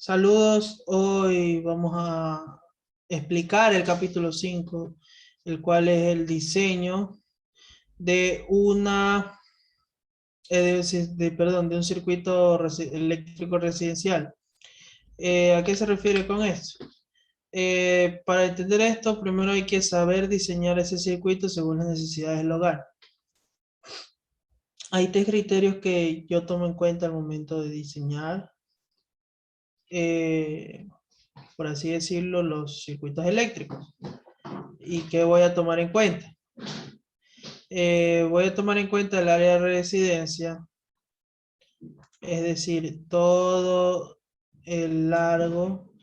Saludos, hoy vamos a explicar el capítulo 5, el cual es el diseño de de un circuito eléctrico residencial. ¿A qué se refiere con esto? Para entender esto, primero hay que saber diseñar ese circuito según las necesidades del hogar. Hay tres criterios que yo tomo en cuenta al momento de diseñar, eh, por así decirlo, los circuitos eléctricos. ¿Y qué voy a tomar en cuenta? Voy a tomar en cuenta el área de residencia, es decir, todo el largo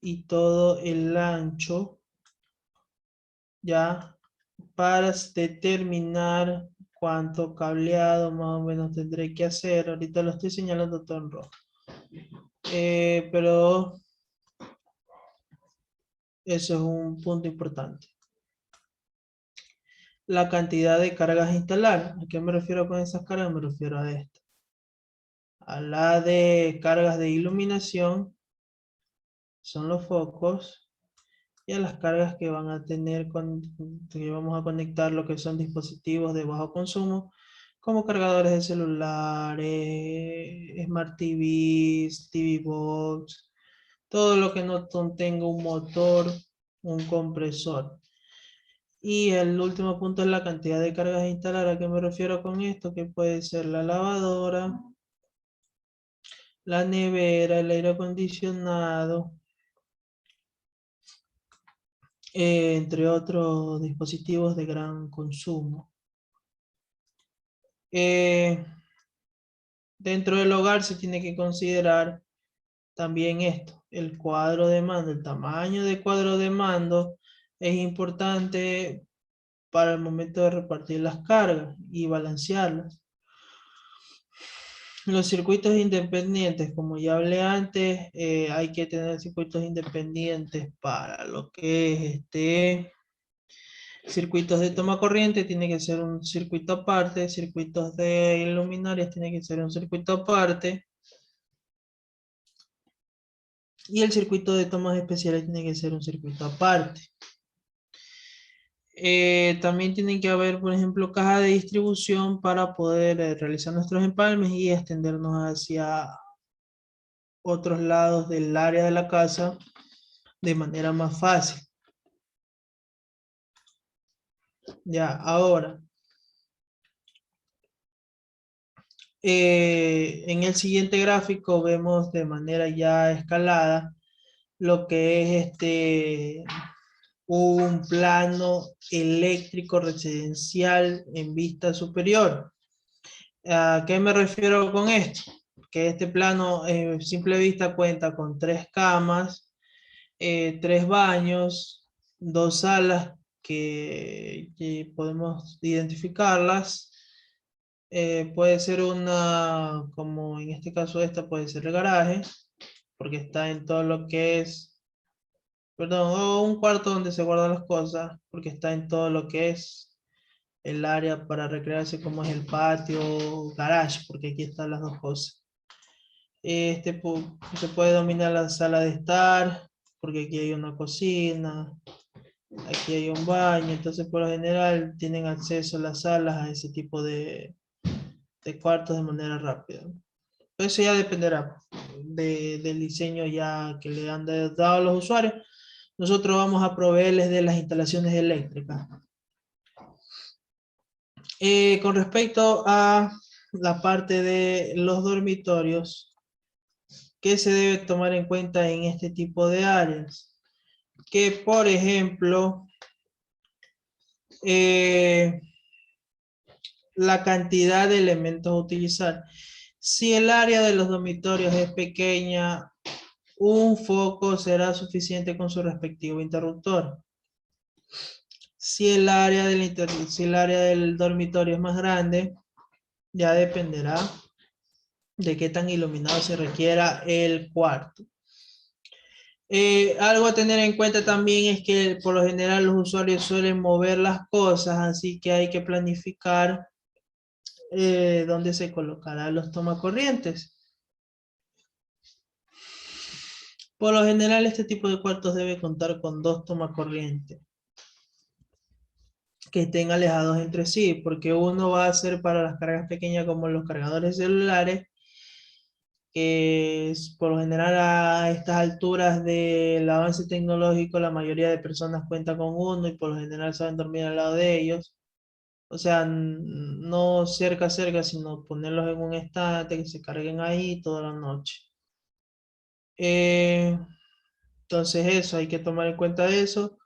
y todo el ancho, ya, para determinar cuánto cableado más o menos tendré que hacer. Ahorita lo estoy señalando todo en rojo. Pero eso es un punto importante. La cantidad de cargas a instalar. ¿A qué me refiero con esas cargas? Me refiero a esto. A la de cargas de iluminación, son los focos, y a las cargas que van a tener que vamos a conectar lo que son dispositivos de bajo consumo, como cargadores de celulares, Smart TVs, TV Box, todo lo que no tenga un motor, un compresor. Y el último punto es la cantidad de cargas a instalar. ¿A qué me refiero con esto? Que puede ser la lavadora, la nevera, el aire acondicionado, entre otros dispositivos de gran consumo. Eh, Dentro del hogar se tiene que considerar también esto, el cuadro de mando, el tamaño de cuadro de mando es importante para el momento de repartir las cargas y balancearlas. Los circuitos independientes, como ya hablé antes, hay que tener circuitos independientes para lo que es circuitos de toma corriente, tiene que ser un circuito aparte, circuitos de luminarias, tiene que ser un circuito aparte, y el circuito de tomas especiales tiene que ser un circuito aparte. También tienen que haber, por ejemplo, caja de distribución para poder realizar nuestros empalmes y extendernos hacia otros lados del área de la casa de manera más fácil. Ya, ahora, en el siguiente gráfico vemos de manera ya escalada lo que es un plano eléctrico residencial en vista superior. ¿A qué me refiero con esto? Que este plano en simple vista cuenta con 3 camas, 3 baños, 2 salas que podemos identificarlas. Puede ser una, como en este caso esta puede ser el garaje, porque está en todo lo que es, perdón, o un cuarto donde se guardan las cosas, porque está en todo lo que es el área para recrearse, como es el patio, garage, porque aquí están las dos cosas. Se puede dominar la sala de estar, porque aquí hay una cocina, aquí hay un baño, entonces por lo general tienen acceso las salas a ese tipo de cuartos de manera rápida. Eso ya dependerá del diseño ya que le han dado a los usuarios. Nosotros vamos a proveerles de las instalaciones eléctricas. Con respecto a la parte de los dormitorios, ¿qué se debe tomar en cuenta en este tipo de áreas? Que, por ejemplo, la cantidad de elementos a utilizar. Si el área de los dormitorios es pequeña, un foco será suficiente con su respectivo interruptor. Si el área del dormitorio es más grande, ya dependerá de qué tan iluminado se requiera el cuarto. Algo a tener en cuenta también es que por lo general los usuarios suelen mover las cosas, así que hay que planificar dónde se colocarán los tomacorrientes. Por lo general, este tipo de cuartos debe contar con dos tomacorriente que estén alejados entre sí, porque uno va a ser para las cargas pequeñas como los cargadores celulares, que por lo general a estas alturas del avance tecnológico la mayoría de personas cuenta con uno y por lo general saben dormir al lado de ellos. O sea, no cerca, cerca, sino ponerlos en un estante que se carguen ahí toda la noche. Eh, entonces eso, hay que tomar en cuenta eso.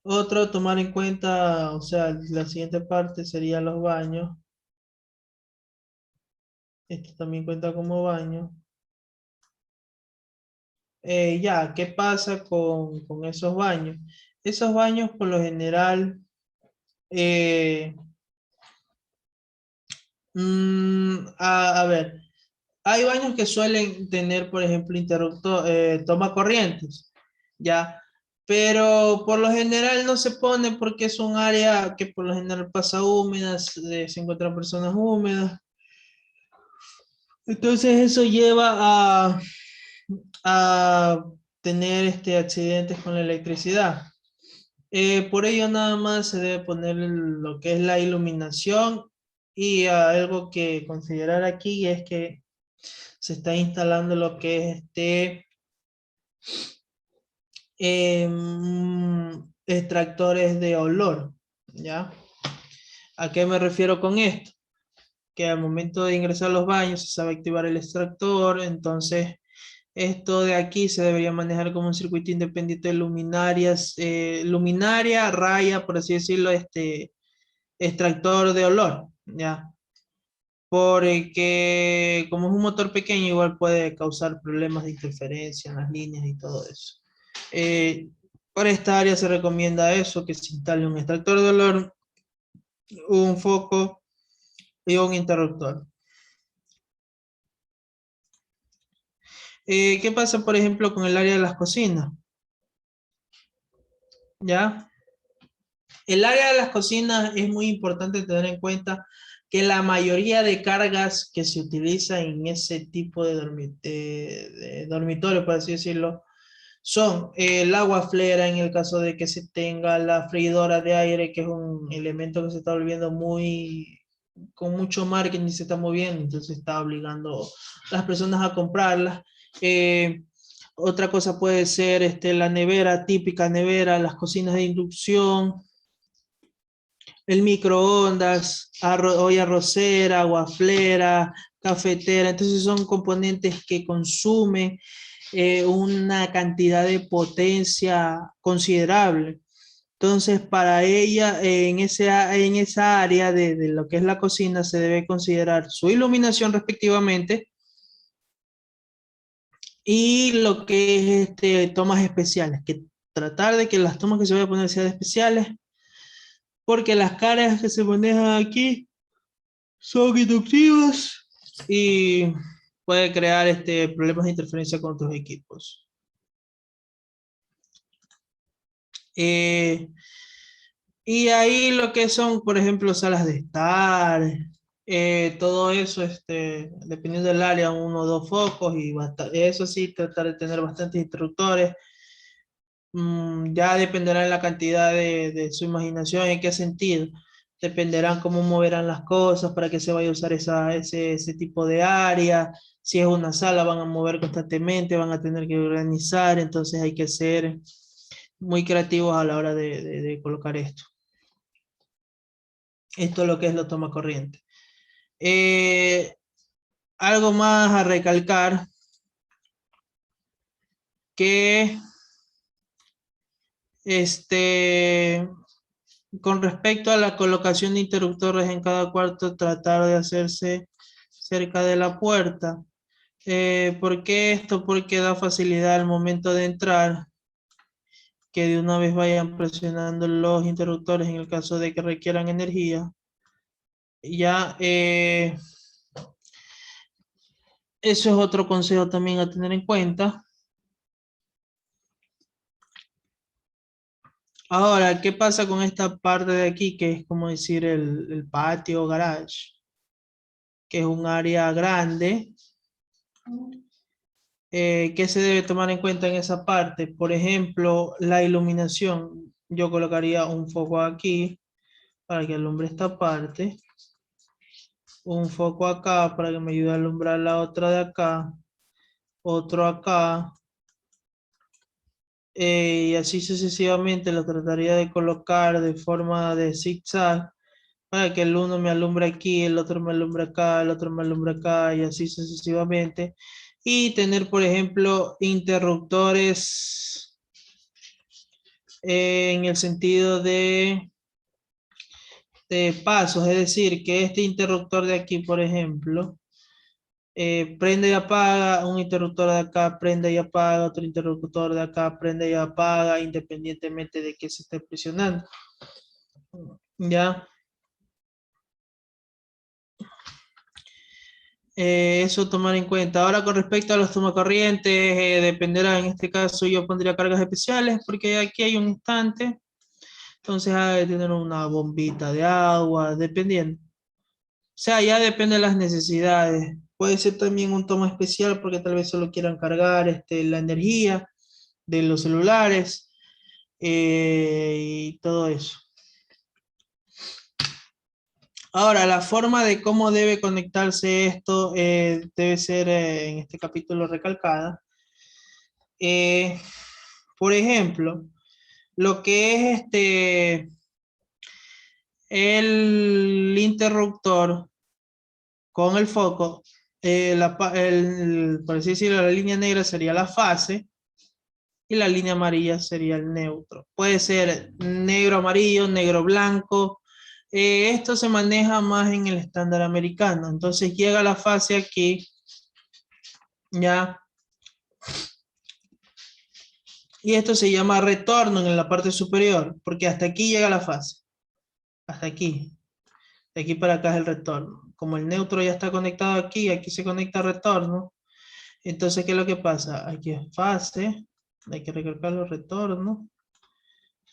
Otro, tomar en cuenta, o sea, la siguiente parte sería los baños. Esto también cuenta como baño. Ya, ¿qué pasa con esos baños? Esos baños por lo general, eh, a ver, hay baños que suelen tener, por ejemplo, interruptor, toma corrientes, ya, pero por lo general no se pone porque es un área que por lo general pasa húmeda, se encuentran personas húmedas, entonces eso lleva a tener accidentes con la electricidad. Por ello nada más se debe poner lo que es la iluminación y algo que considerar aquí es que se está instalando lo que es extractores de olor, ¿ya? ¿A qué me refiero con esto? Que al momento de ingresar a los baños se sabe activar el extractor, entonces esto de aquí se debería manejar como un circuito independiente de luminarias, luminaria, raya, por así decirlo, extractor de olor, ¿ya? Porque como es un motor pequeño, igual puede causar problemas de interferencia en las líneas y todo eso. Eh, para esta área se recomienda eso, que se instale un extractor de olor, un foco y un interruptor. ¿Qué pasa, por ejemplo, con el área de las cocinas? ¿Ya? El área de las cocinas es muy importante tener en cuenta que la mayoría de cargas que se utilizan en ese tipo de dormitorio, por así decirlo, son el agua flera en el caso de que se tenga la freidora de aire, que es un elemento que se está volviendo muy, con mucho marketing y se está moviendo, entonces está obligando a las personas a comprarlas. Eh, Otra cosa puede ser la nevera, típica nevera, las cocinas de inducción, el microondas, olla arrocera, guaflera, cafetera. Entonces son componentes que consumen una cantidad de potencia considerable. Entonces, para ella, en esa área de lo que es la cocina, se debe considerar su iluminación respectivamente y lo que es tomas especiales, que tratar de que las tomas que se vayan a poner sean especiales, porque las cargas que se manejan aquí son inductivas y puede crear problemas de interferencia con otros equipos. Eh, y ahí lo que son, por ejemplo, salas de estar, todo eso, dependiendo del área, uno o dos focos y eso sí, tratar de tener bastantes interruptores. Ya dependerá de la cantidad de su imaginación, en qué sentido. Dependerán cómo moverán las cosas, para que se vaya a usar ese tipo de área. Si es una sala, van a mover constantemente, van a tener que organizar, entonces hay que ser muy creativos a la hora de colocar esto. Esto es lo que es la toma corriente. Eh, Algo más a recalcar que este, con respecto a la colocación de interruptores en cada cuarto, tratar de hacerse cerca de la puerta. ¿Por qué esto? Porque da facilidad al momento de entrar, que de una vez vayan presionando los interruptores en el caso de que requieran energía. Ya, eso es otro consejo también a tener en cuenta. Ahora, ¿qué pasa con esta parte de aquí, que es como decir el patio garage? que es un área grande. ¿Qué se debe tomar en cuenta en esa parte? Por ejemplo, la iluminación. Yo colocaría un foco aquí para que alumbre esta parte. Un foco acá para que me ayude a alumbrar la otra de acá. Otro acá. Y así sucesivamente lo trataría de colocar de forma de zigzag para que el uno me alumbre aquí, el otro me alumbre acá, el otro me alumbre acá y así sucesivamente. Y tener, por ejemplo, interruptores en el sentido de pasos, es decir, que este interruptor de aquí, por ejemplo, prende y apaga, un interruptor de acá prende y apaga, otro interruptor de acá prende y apaga, independientemente de que se esté presionando. ¿Ya? Eso tomar en cuenta. Ahora con respecto a los tomacorrientes, dependerá, en este caso yo pondría cargas especiales porque aquí hay un instante, entonces hay que tener una bombita de agua, dependiendo. O sea, ya depende de las necesidades. Puede ser también un toma especial porque tal vez solo quieran cargar la energía de los celulares y todo eso. Ahora, la forma de cómo debe conectarse esto debe ser en este capítulo recalcada. Eh, por ejemplo, lo que es el interruptor con el foco, por así decirlo, la línea negra sería la fase y la línea amarilla sería el neutro. Puede ser negro amarillo, negro blanco. Esto se maneja más en el estándar americano. Entonces llega la fase aquí, ya. Y esto se llama retorno en la parte superior, porque hasta aquí llega la fase. Hasta aquí. De aquí para acá es el retorno. Como el neutro ya está conectado aquí, aquí se conecta retorno. Entonces, ¿qué es lo que pasa? Aquí es fase, hay que recalcar los retornos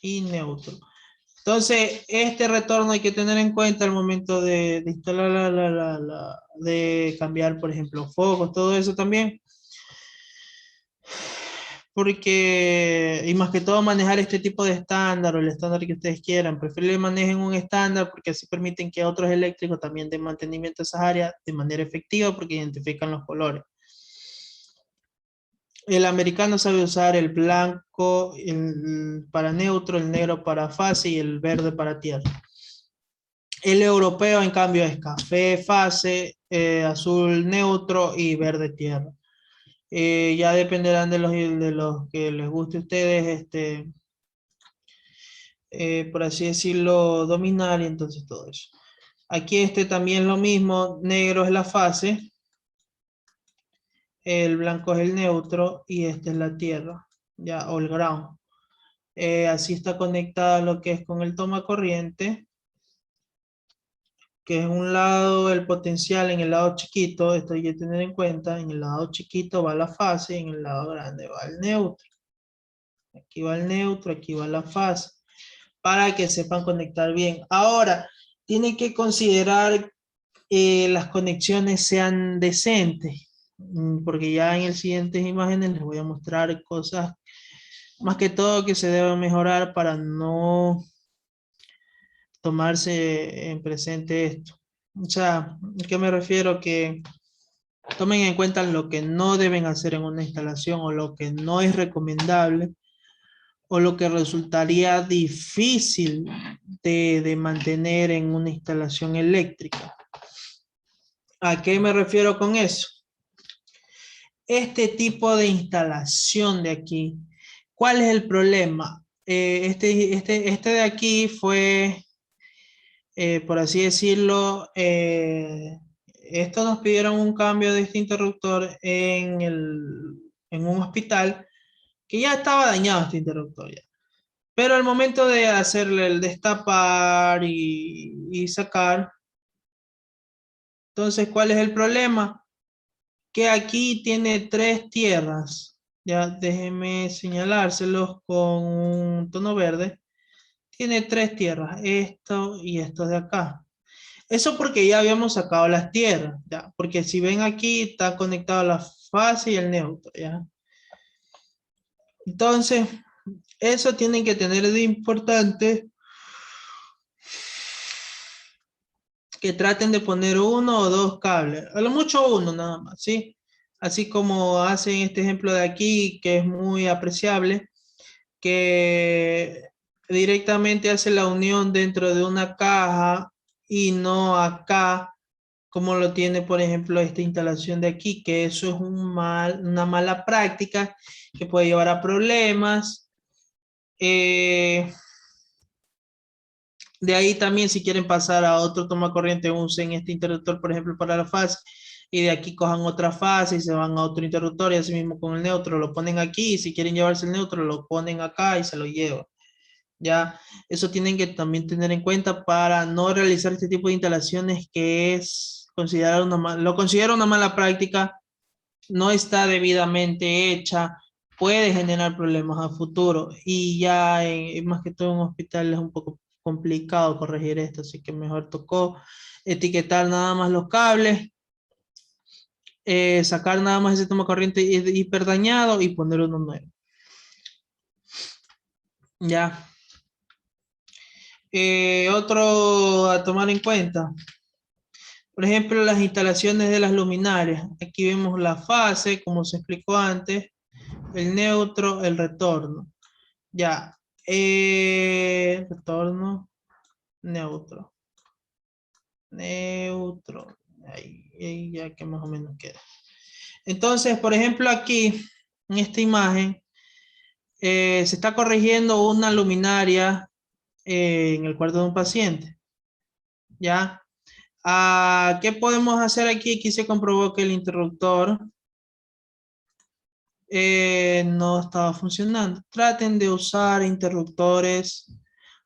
y neutro. Entonces, este retorno hay que tener en cuenta al momento de instalar de cambiar, por ejemplo, focos, todo eso también. Porque, y más que todo manejar este tipo de estándar o el estándar que ustedes quieran, preferible manejen un estándar porque así permiten que otros eléctricos también den mantenimiento a esas áreas de manera efectiva porque identifican los colores. El americano sabe usar el blanco para neutro, el negro para fase y el verde para tierra. El europeo, en cambio, es café fase, azul neutro y verde tierra. Ya dependerán de los que les guste a ustedes, por así decirlo, dominar y entonces todo eso. Aquí también lo mismo, negro es la fase, el blanco es el neutro y esta es la tierra, ya, o el ground. Así está conectada lo que es con el toma corriente, que es un lado el potencial en el lado chiquito, esto hay que tener en cuenta, en el lado chiquito va la fase y en el lado grande va el neutro. Aquí va el neutro, aquí va la fase, para que sepan conectar bien. Ahora, tienen que considerar las conexiones sean decentes, porque ya en las siguientes imágenes les voy a mostrar cosas, más que todo que se deben mejorar para no tomarse en presente esto. O sea, ¿a qué me refiero? Que tomen en cuenta lo que no deben hacer en una instalación o lo que no es recomendable o lo que resultaría difícil de mantener en una instalación eléctrica. ¿A qué me refiero con eso? Este tipo de instalación de aquí, ¿cuál es el problema? Este de aquí fue, por así decirlo, esto nos pidieron un cambio de este interruptor en un hospital que ya estaba dañado este interruptor ya. Pero al momento de hacerle el destapar y sacar, entonces, ¿cuál es el problema? Que aquí tiene tres tierras. Ya déjenme señalárselos con un tono verde. Tiene tres tierras, esto y esto de acá. Eso porque ya habíamos sacado las tierras, ¿ya? Porque si ven aquí, está conectado la fase y el neutro, ¿ya? Entonces, eso tienen que tener de importante que traten de poner uno o dos cables, a lo mucho uno nada más, ¿sí? Así como hacen este ejemplo de aquí, que es muy apreciable, que directamente hace la unión dentro de una caja y no acá, como lo tiene, por ejemplo, esta instalación de aquí, que eso es una mala práctica que puede llevar a problemas. De ahí también, si quieren pasar a otro toma corriente, usen este interruptor, por ejemplo, para la fase, y de aquí cojan otra fase y se van a otro interruptor, y así mismo con el neutro lo ponen aquí, y si quieren llevarse el neutro, lo ponen acá y se lo llevan. Ya, eso tienen que también tener en cuenta para no realizar este tipo de instalaciones que es considerado lo considero una mala práctica, no está debidamente hecha, puede generar problemas a futuro y ya más que todo en un hospital es un poco complicado corregir esto, así que mejor tocó etiquetar nada más los cables, sacar nada más ese toma corriente hiper dañado y poner uno nuevo. Ya. Otro a tomar en cuenta. Por ejemplo, las instalaciones de las luminarias. Aquí vemos la fase, como se explicó antes, el neutro, el retorno. Ya. Retorno, neutro. Neutro. Ahí ya que más o menos queda. Entonces, por ejemplo, aquí, en esta imagen, se está corrigiendo una luminaria en el cuarto de un paciente. ¿Ya? ¿Qué podemos hacer aquí? Aquí se comprobó que el interruptor no estaba funcionando. Traten de usar interruptores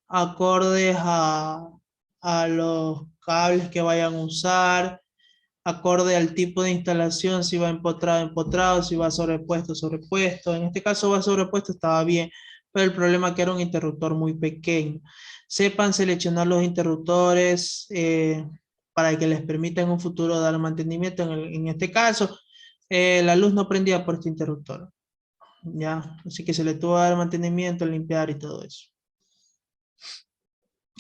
acordes a los cables que vayan a usar, acorde al tipo de instalación, si va empotrado, empotrado, si va sobrepuesto, sobrepuesto. En este caso va sobrepuesto, estaba bien, pero el problema es que era un interruptor muy pequeño. Sepan seleccionar los interruptores para que les permita en un futuro dar mantenimiento. En este caso, la luz no prendía por este interruptor. ¿Ya? Así que se le tuvo que dar mantenimiento, limpiar y todo eso.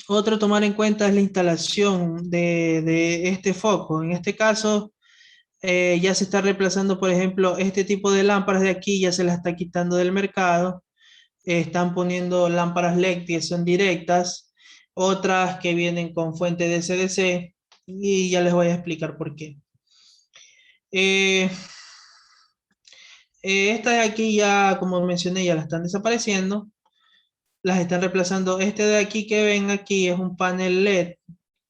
Otro a tomar en cuenta es la instalación de este foco. En este caso, ya se está reemplazando, por ejemplo, este tipo de lámparas de aquí, ya se las está quitando del mercado. Están poniendo lámparas LED que son directas, otras que vienen con fuente de SDC, y ya les voy a explicar por qué. Eh, Estas de aquí ya, como mencioné, ya las están desapareciendo, las están reemplazando. Este de aquí que ven aquí es un panel LED,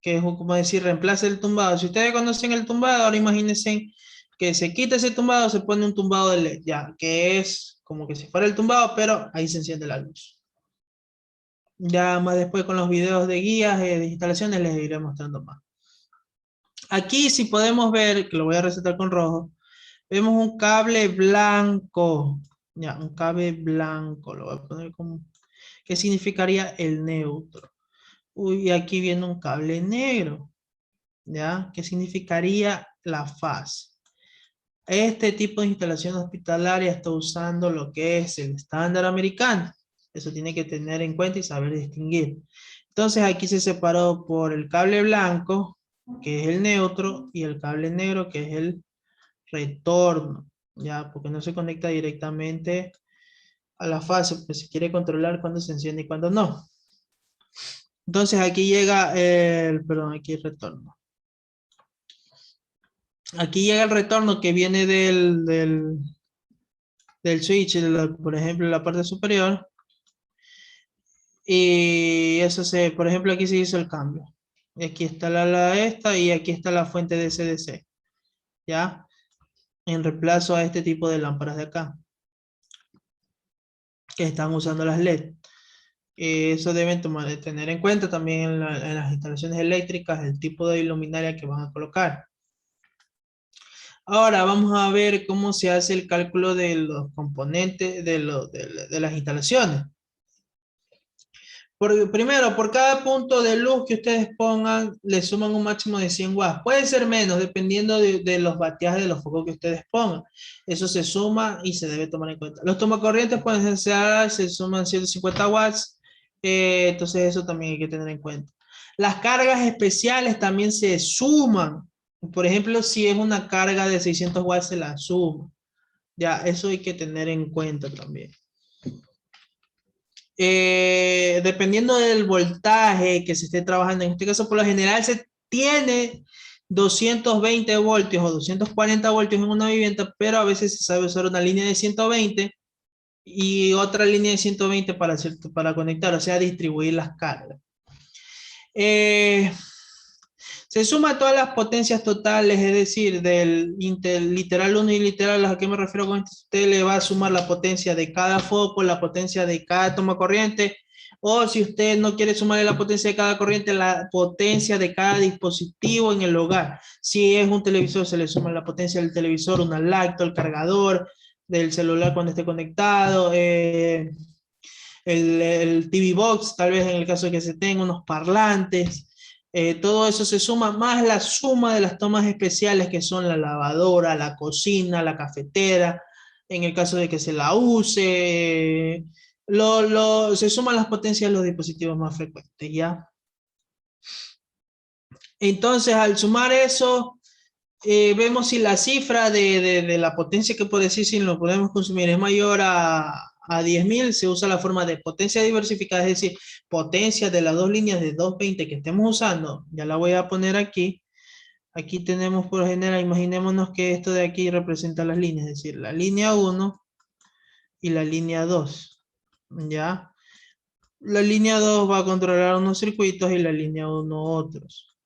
que es como decir, reemplaza el tumbado. Si ustedes conocen el tumbado, ahora imagínense que se quita ese tumbado, se pone un tumbado de LED, ya, que es como que si fuera el tumbado, pero ahí se enciende la luz. Ya más después con los videos de guías de instalaciones les iré mostrando más. Aquí si podemos ver, que lo voy a resaltar con rojo, vemos un cable blanco. Ya, un cable blanco, lo voy a poner como, ¿qué significaría el neutro? Uy, aquí viene un cable negro. ¿Ya? ¿Qué significaría la fase? Este tipo de instalación hospitalaria está usando lo que es el estándar americano. Eso tiene que tener en cuenta y saber distinguir. Entonces aquí se separó por el cable blanco, que es el neutro, y el cable negro, que es el retorno. ¿Ya? Porque no se conecta directamente a la fase, pues se quiere controlar cuándo se enciende y cuándo no. Entonces aquí llega perdón, aquí el retorno. Aquí llega el retorno que viene del switch, por ejemplo, en la parte superior. Y eso por ejemplo, aquí se hizo el cambio. Y aquí está esta y aquí está la fuente de SDC. ¿Ya? En reemplazo a este tipo de lámparas de acá, que están usando las LED. Eso deben tener en cuenta también en las instalaciones eléctricas, el tipo de iluminaria que van a colocar. Ahora vamos a ver cómo se hace el cálculo de los componentes de las instalaciones. Primero, por cada punto de luz que ustedes pongan, le suman un máximo de 100 watts. Puede ser menos, dependiendo de los bateajes de los focos que ustedes pongan. Eso se suma y se debe tomar en cuenta. Los tomacorrientes pueden ser, se suman 150 watts. Entonces eso también hay que tener en cuenta. Las cargas especiales también se suman. Por ejemplo, si es una carga de 600 watts, se la suma. Ya, eso hay que tener en cuenta también. Dependiendo del voltaje que se esté trabajando, en este caso por lo general se tiene 220 voltios o 240 voltios en una vivienda, pero a veces se sabe usar una línea de 120 y otra línea de 120 para conectar, o sea, distribuir las cargas. Se suma todas las potencias totales, es decir, del literal 1 y literal 2, ¿a qué me refiero con esto? Usted le va a sumar la potencia de cada foco, la potencia de cada toma corriente, o si usted no quiere sumarle la potencia de cada corriente, la potencia de cada dispositivo en el hogar. Si es un televisor, se le suma la potencia del televisor, una lacto, el cargador del celular cuando esté conectado, el TV Box, tal vez en el caso de que se tenga unos parlantes. Todo eso se suma, más la suma de las tomas especiales que son la lavadora, la cocina, la cafetera, en el caso de que se la use. Se suman las potencias de los dispositivos más frecuentes, ¿ya? Entonces, al sumar eso, vemos si la cifra de la potencia que puede decir si lo podemos consumir es mayor a 10.000, se usa la forma de potencia diversificada, es decir, potencia de las dos líneas de 220 que estemos usando. Ya la voy a poner aquí. Aquí tenemos por general, imaginémonos que esto de aquí representa las líneas, es decir, la línea 1 y la línea 2. ¿Ya? La línea 2 va a controlar unos circuitos y la línea 1 otros.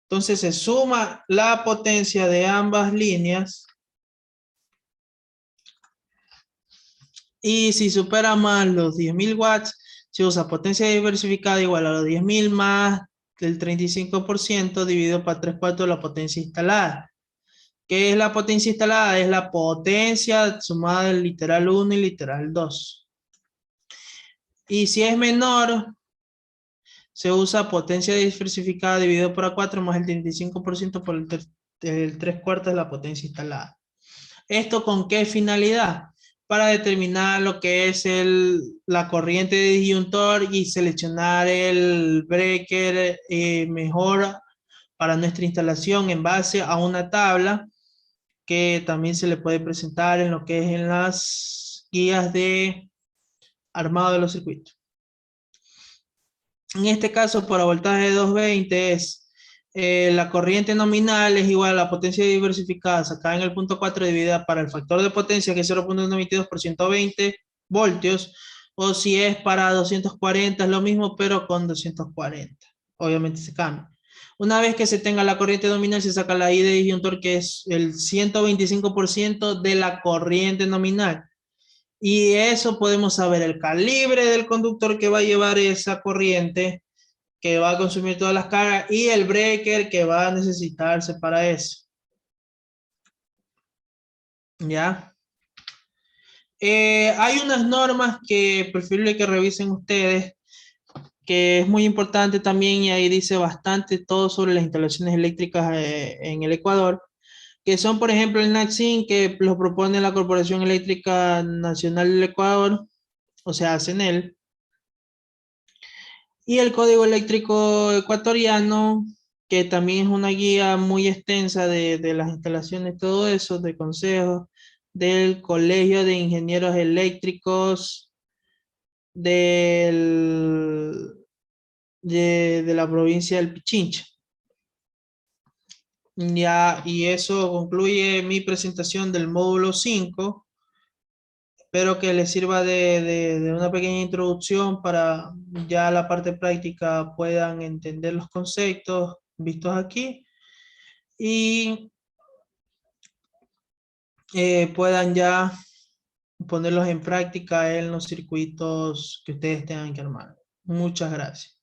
Entonces se suma la potencia de ambas líneas y si supera más los 10.000 watts, se usa potencia diversificada igual a los 10.000 más del 35% dividido por 3/4 de la potencia instalada. ¿Qué es la potencia instalada? Es la potencia sumada del literal 1 y literal 2. Y si es menor, se usa potencia diversificada dividido por A4 más el 35% por el 3/4 de la potencia instalada. ¿Esto con qué finalidad? Para determinar lo que es la corriente de disyuntor y seleccionar el breaker mejor para nuestra instalación en base a una tabla que también se le puede presentar en lo que es en las guías de armado de los circuitos. En este caso, para voltaje de 220 es la corriente nominal es igual a la potencia diversificada sacada en el punto 4 dividida para el factor de potencia que es 0.92 por 120 voltios, o si es para 240 es lo mismo pero con 240. Obviamente se cambia. Una vez que se tenga la corriente nominal se saca la I de disyuntor que es el 125% de la corriente nominal. Y eso podemos saber el calibre del conductor que va a llevar esa corriente que va a consumir todas las cargas y el breaker que va a necesitarse para eso. ¿Ya? Hay unas normas que preferible que revisen ustedes, que es muy importante también y ahí dice bastante todo sobre las instalaciones eléctricas en el Ecuador, que son por ejemplo el NACSIN, que lo propone la Corporación Eléctrica Nacional del Ecuador, o sea, CENEL, y el Código Eléctrico Ecuatoriano, que también es una guía muy extensa de las instalaciones, todo eso, de consejos, del Colegio de Ingenieros Eléctricos del, de la provincia del Pichincha. Ya, y eso concluye mi presentación del módulo 5. Espero que les sirva de una pequeña introducción para ya la parte práctica puedan entender los conceptos vistos aquí y puedan ya ponerlos en práctica en los circuitos que ustedes tengan que armar. Muchas gracias.